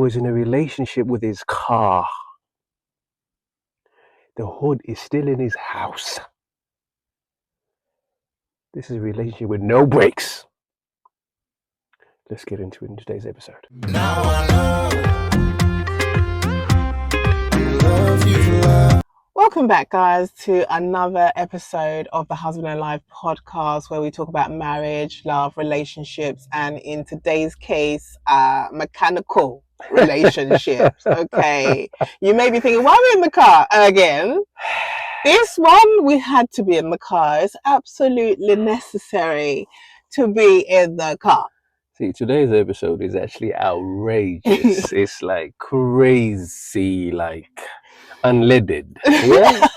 was in a relationship with his car. The hood is still in his house. This is a relationship with no brakes. Let's get into it in today's episode. Now I know. Welcome back, guys, to another episode of the Husband and Life podcast, where we talk about marriage, love, relationships, and in today's case, mechanical relationships. Okay, you may be thinking, why are we in the car again? This one, we had to be in the car. It's absolutely necessary to be in the car. See, today's episode is actually outrageous. It's like crazy, like unleaded. Yeah?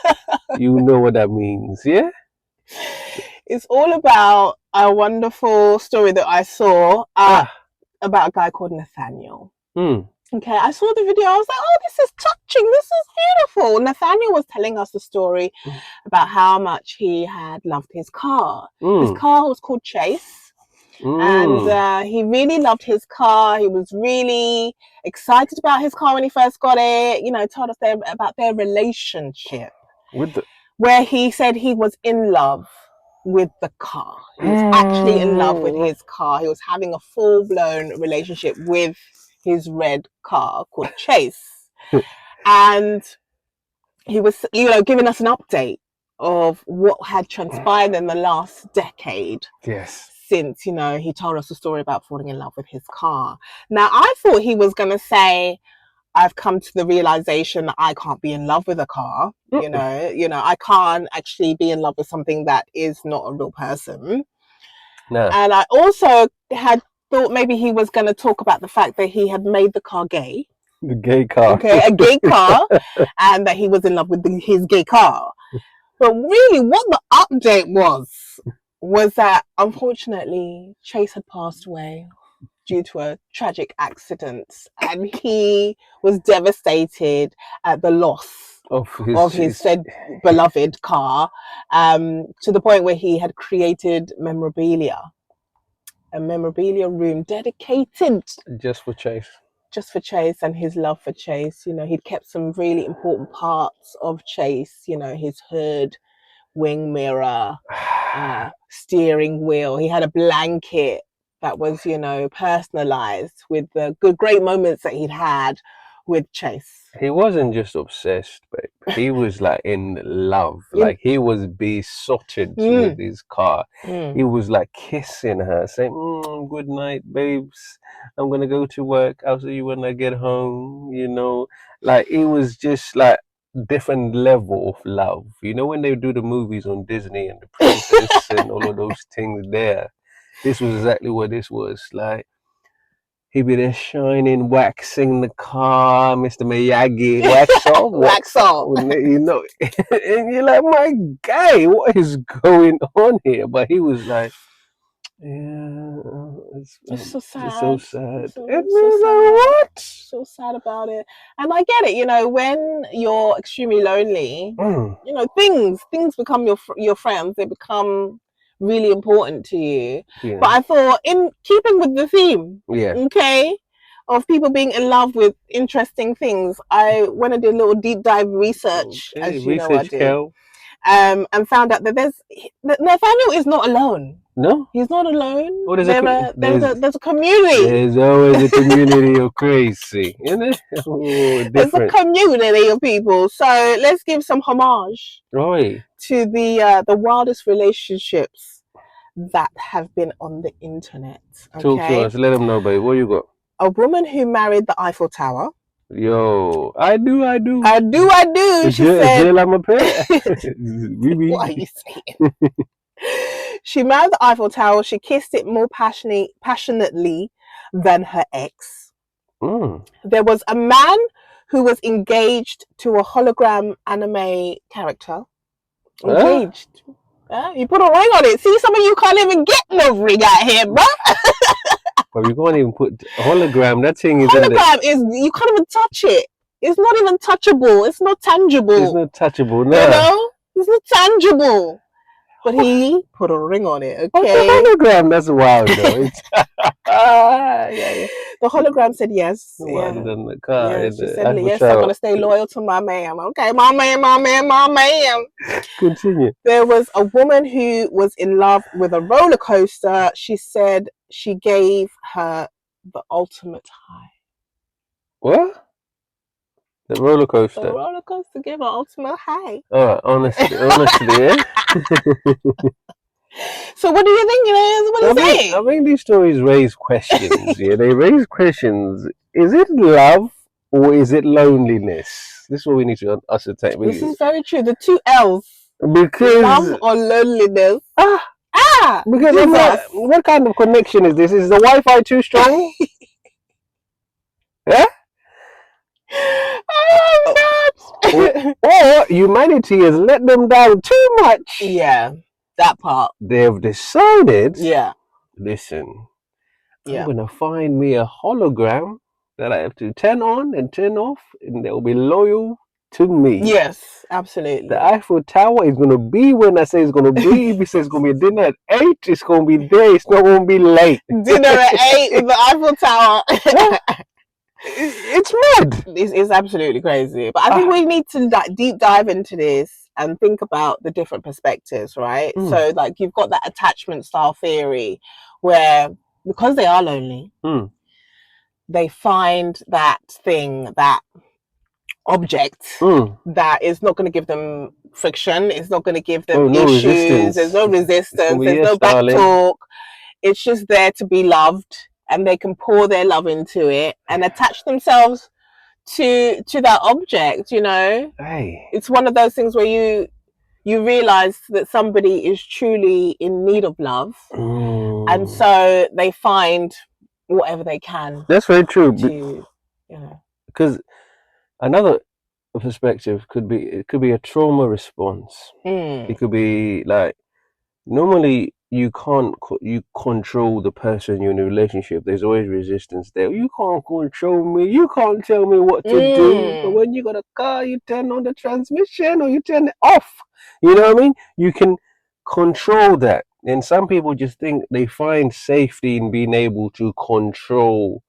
You know what that means, yeah? It's all about a wonderful story that I saw about a guy called Nathaniel. Okay, I saw the video. I was like, oh, this is touching. This is beautiful. Nathaniel was telling us the story about how much he had loved his car. His car was called Chase. And he really loved his car. He was really excited about his car when he first got it. You know, told us about their relationship. Where he said he was in love with the car. He was actually in love with his car. He was having a full-blown relationship with his red car called Chase. And he was, giving us an update of what had transpired in the last decade. Yes. Since, he told us a story about falling in love with his car. Now, I thought he was going to say, I've come to the realization that I can't be in love with a car. I can't actually be in love with something that is not a real person. No. And I also had thought maybe he was going to talk about the fact that he had made the car gay. The gay car. Okay, a gay car. And that he was in love with his gay car. But really, what the update was that, unfortunately, Chase had passed away due to a tragic accident, and he was devastated at the loss of his said beloved car, to the point where he had created a memorabilia room dedicated just for Chase and his love for Chase. He'd kept some really important parts of Chase, his hood, wing mirror, steering wheel. He had a blanket that was, personalized with the great moments that he'd had with Chase. He wasn't just obsessed, babe. He was like in love. Like he was besotted with his car. He was like kissing her, saying, good night, babes. I'm going to go to work. I'll see you when I get home. Like it was just like different level of love. When they do the movies on Disney and the princess and all of those things there, this was exactly what this was. Like he'd be there shining, waxing the car, Mr. Miyagi, wax off, wax off. And you're like, my guy, what is going on here? But he was like, yeah, it's so sad. It's so sad. So sad. What? So sad about it. And I get it, when you're extremely lonely, things become your friends. They become really important to you. Yeah. But I thought, in keeping with the theme, of people being in love with interesting things, I went and did a little deep dive research, as you know I did. And found out that Nathaniel is not alone. No, he's not alone. Oh, there's a community. There's always a community of crazy, isn't it? There's a community of people. So let's give some homage to the wildest relationships that have been on the internet. Okay? Talk to us. Let them know, babe. What you got? A woman who married the Eiffel Tower. Yo, I do. She said, I'm a pet. What are you saying? She married the Eiffel Tower. She kissed it more passionately than her ex. There was a man who was engaged to a hologram anime character. Engaged. You put a ring on it. See, some of you can't even get no ring out here, bro. But you can't even put hologram. That thing is. Hologram is, you can't even touch it. It's not even touchable. It's not tangible. It's not touchable. No. It's not tangible. But he put a ring on it, Oh, okay? the hologram, that's wild though. Yeah. The hologram said yes. The one in the car. Yeah, In she the said, yes, Eiffel I'm going to stay loyal to my man. Okay, my man. Continue. There was a woman who was in love with a roller coaster. She said she gave her the ultimate high. What? The roller coaster. The roller coaster gave her ultimate high. Honestly, yeah. So what do you think it is? What do you say? I think these stories raise questions. Yeah, they raise questions. Is it love or is it loneliness? This is what we need to ascertain. This is very true. The two L's. Because love or loneliness. Because what kind of connection is this? Is the Wi-Fi too strong? Yeah? Or humanity has let them down too much. Yeah, that part. They've decided, listen, I'm going to find me a hologram that I have to turn on and turn off, and they'll be loyal to me. Yes, absolutely. The Eiffel Tower is going to be when I say it's going to be. If it says it's going to be dinner at 8, it's going to be there. It's not going to be late. Dinner at 8 with the Eiffel Tower. It's mad. It's absolutely crazy. But I think we need to deep dive into this and think about the different perspectives, right? So like you've got that attachment style theory where because they are lonely, they find that thing, that object that is not going to give them friction, it's not going to give them issues, resistance. There's no resistance, there's no back talk. It's just there to be loved, and they can pour their love into it and attach themselves to that object, you know. It's one of those things where you realize that somebody is truly in need of love, and so they find whatever they can. That's very true. To, you know, because another perspective could be a trauma response. It could be like, normally you can't control the person you're in a relationship. There's always resistance there. You can't control me, you can't tell me what to do. But when you got a car, you turn on the transmission or you turn it off, you know what I mean? You can control that. And some people just think they find safety in being able to control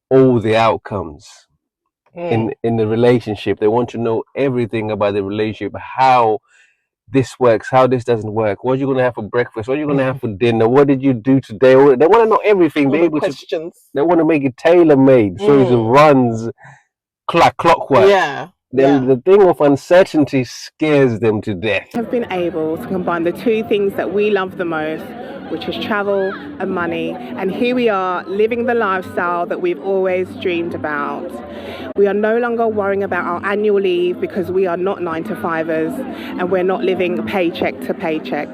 all the outcomes in the relationship. They want to know everything about the relationship, how this works, how this doesn't work, what are you going to have for breakfast, what are you going to have for dinner, what did you do today. They want to know everything. They want to make it tailor-made so it runs clockwork. The thing of uncertainty scares them to death. Have been able to combine the two things that we love the most, which is travel and money, and here we are living the lifestyle that we've always dreamed about. We are no longer worrying about our annual leave because we are not 9-to-5ers and we're not living paycheck to paycheck.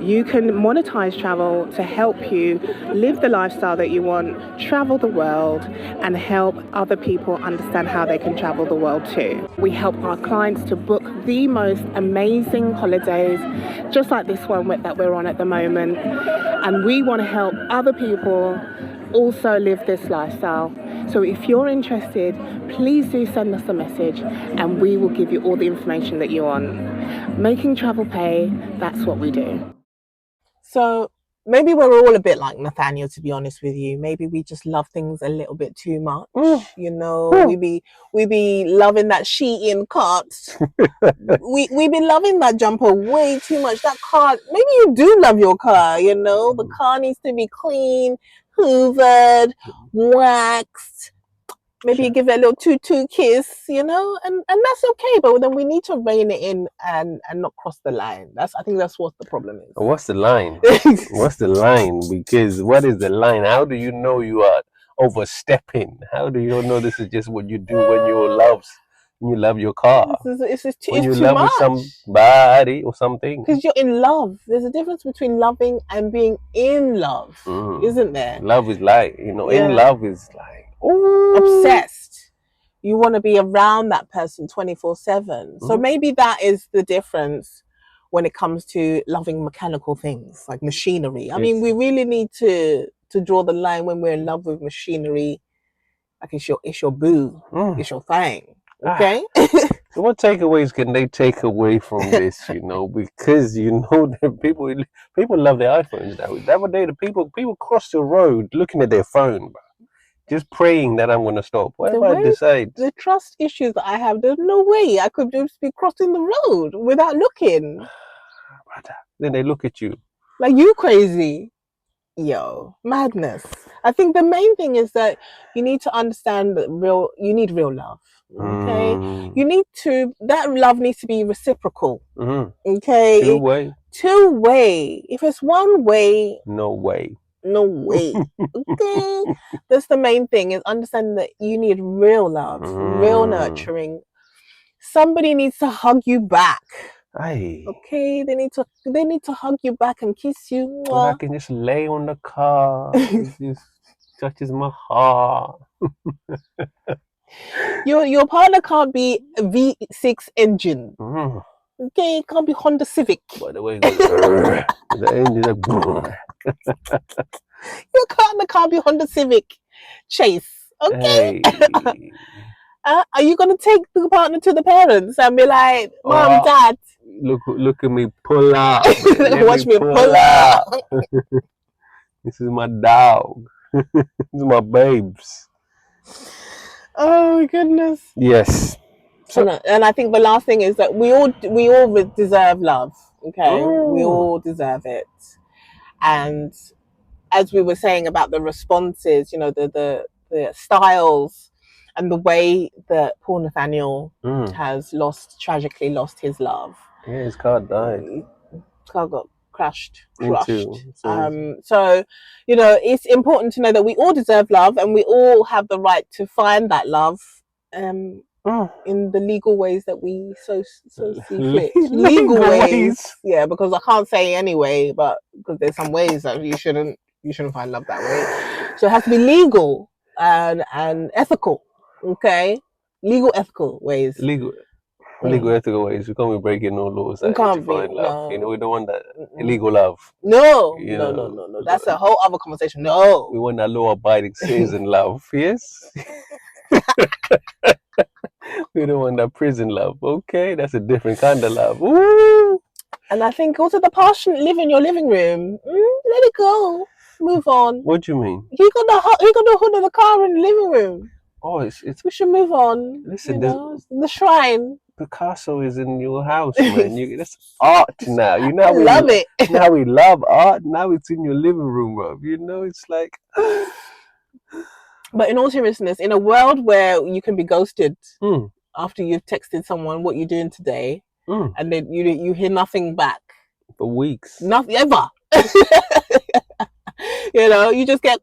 You can monetize travel to help you live the lifestyle that you want, travel the world, and help other people understand how they can travel the world too. We help our clients to book the most amazing holidays, just like this one that we're on at the moment. And we want to help other people also live this lifestyle. So if you're interested, please do send us a message and we will give you all the information that you want. Making travel pay, that's what we do. So maybe we're all a bit like Nathaniel, to be honest with you. Maybe we just love things a little bit too much. You know, we be loving that Shein cart. we be loving that jumper way too much. That car, maybe you do love your car, you know. The car needs to be clean, hoovered, waxed. Maybe you give it a little toot kiss, you know, and that's okay. But then we need to rein it in and not cross the line. I think that's what the problem is. What's the line? What's the line? Because what is the line? How do you know you are overstepping? How do you know this is just what you do when you love your car? It's when you too love much. with somebody or something. Because you're in love. There's a difference between loving and being in love, isn't there? Love is like, you know, in love is like, obsessed. You want to be around that person 24/7. So maybe that is the difference when it comes to loving mechanical things like machinery. I mean, we really need to draw the line when we're in love with machinery. Like it's your boo, it's your thing. Okay. What takeaways can they take away from this? Because that people love their iPhones now. The other day, the people cross the road looking at their phone, just praying that I'm gonna stop. What if I decide? The trust issues that I have, there's no way I could just be crossing the road without looking. Then they look at you like you crazy. Yo, madness. I think the main thing is that you need to understand that you need real love. Okay, that love needs to be reciprocal. Okay, two way. If it's one way, no way. Okay, that's the main thing, is understanding that you need real love, real nurturing. Somebody needs to hug you back. Aye. Okay, they need to hug you back and kiss you. I can just lay on the car. It just touches my heart. Your partner can't be a V6 engine. Okay, it can't be Honda Civic. By the way, the engine like your partner can't be Honda Civic Chase. Okay. Hey. Are you gonna take the partner to the parents and be like, Mom, Dad? Look at me pull up. Watch me pull up. This is my dog. This is my babes. Oh my goodness. Yes. And I think the last thing is that we all deserve love. Okay, we all deserve it. And as we were saying about the responses, the styles and the way that poor Nathaniel has tragically lost his love. Yeah, his car died. Car got crushed. So, it's important to know that we all deserve love and we all have the right to find that love in the legal ways that we so see fit. Legal ways. Yeah, because I can't say anyway, but because there's some ways that you shouldn't find love that way. So it has to be legal and ethical. Okay? Legal, ethical ways. Legal, ethical ways. We can't be breaking no laws to find love. No. We don't want that illegal love. No. That's a whole other conversation. No. We want that law-abiding citizen love. Yes. We don't want that prison love. Okay, that's a different kind of love. Woo! And I think also the passionate live in your living room. Let it go. Move on. What do you mean? He got the hood of the car in the living room. Oh, it's. We should move on. Listen, the shrine. Picasso is in your house, man. That's art now. You know, love it. Now we love art. Now it's in your living room, bro. It's like. But in all seriousness, in a world where you can be ghosted after you've texted someone what you're doing today, and then you hear nothing back for weeks, nothing ever. You just get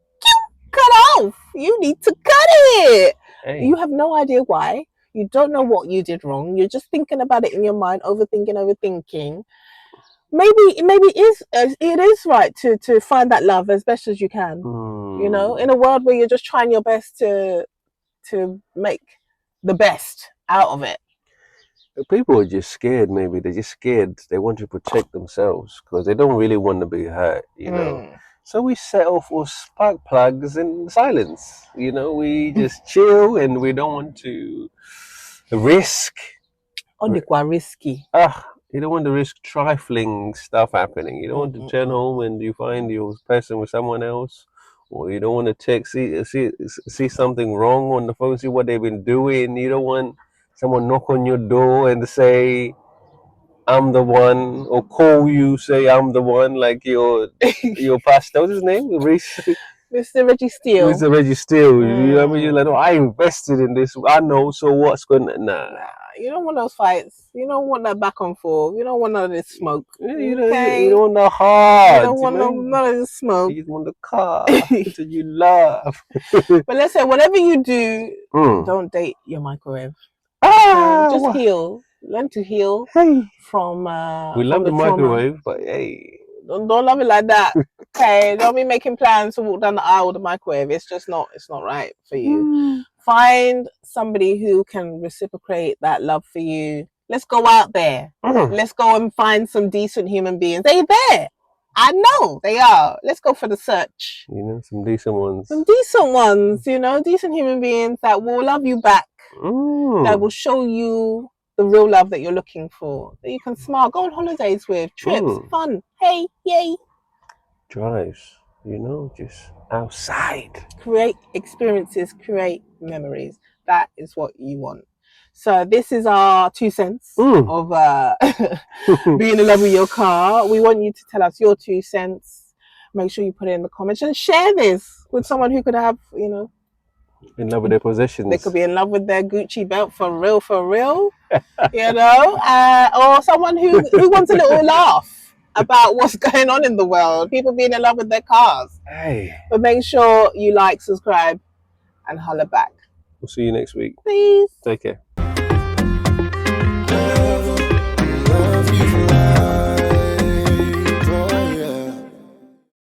cut off. You need to cut it. Hey. You have no idea why. You don't know what you did wrong. You're just thinking about it in your mind, overthinking. Maybe it is right to find that love as best as you can. In a world where you're just trying your best to make the best out of it. People are just scared. Maybe they're just scared. They want to protect themselves because they don't really want to be hurt. So we settle for spark plugs in silence. We just chill and we don't want to risk. Risky. You don't want to risk trifling stuff happening. You don't want to turn home and you find your person with someone else, or you don't want to text, see something wrong on the phone, see what they've been doing. You don't want someone knock on your door and say, "I'm the one," or call you, say, "I'm the one," like your pastor. What's his name? Mr. Reggie Steele. Mr. Reggie Steele. You know what I mean? You're like, "Oh, I invested in this. I know. So what's going on?" Nah. You don't want those fights. You don't want that back and forth. You don't want none of this smoke. You don't want the heart. You don't want none of this smoke. You just want the car that you love. But let's say, whatever you do, don't date your microwave. Just heal. Learn to heal from. We love the microwave, but hey, don't love it like that. Okay, don't be making plans to walk down the aisle with the microwave. It's just not. It's not right for you. Find somebody who can reciprocate that love for you. Let's go out there. Let's go and find some decent human beings. They're there. I know they are. Let's go for the search. Some decent ones. Decent human beings that will love you back. That will show you the real love that you're looking for, that you can smile, go on holidays with, trips, fun, hey, yay. Drives, just outside. Create experiences, create memories. That is what you want. So this is our 2 cents of being in love with your car. We want you to tell us your 2 cents. Make sure you put it in the comments and share this with someone who could have, in love with their possessions. They could be in love with their Gucci belt for real, or someone who wants a little laugh about what's going on in the world. People being in love with their cars. Hey. But make sure you like, subscribe, and holler back. We'll see you next week. Please. Take care.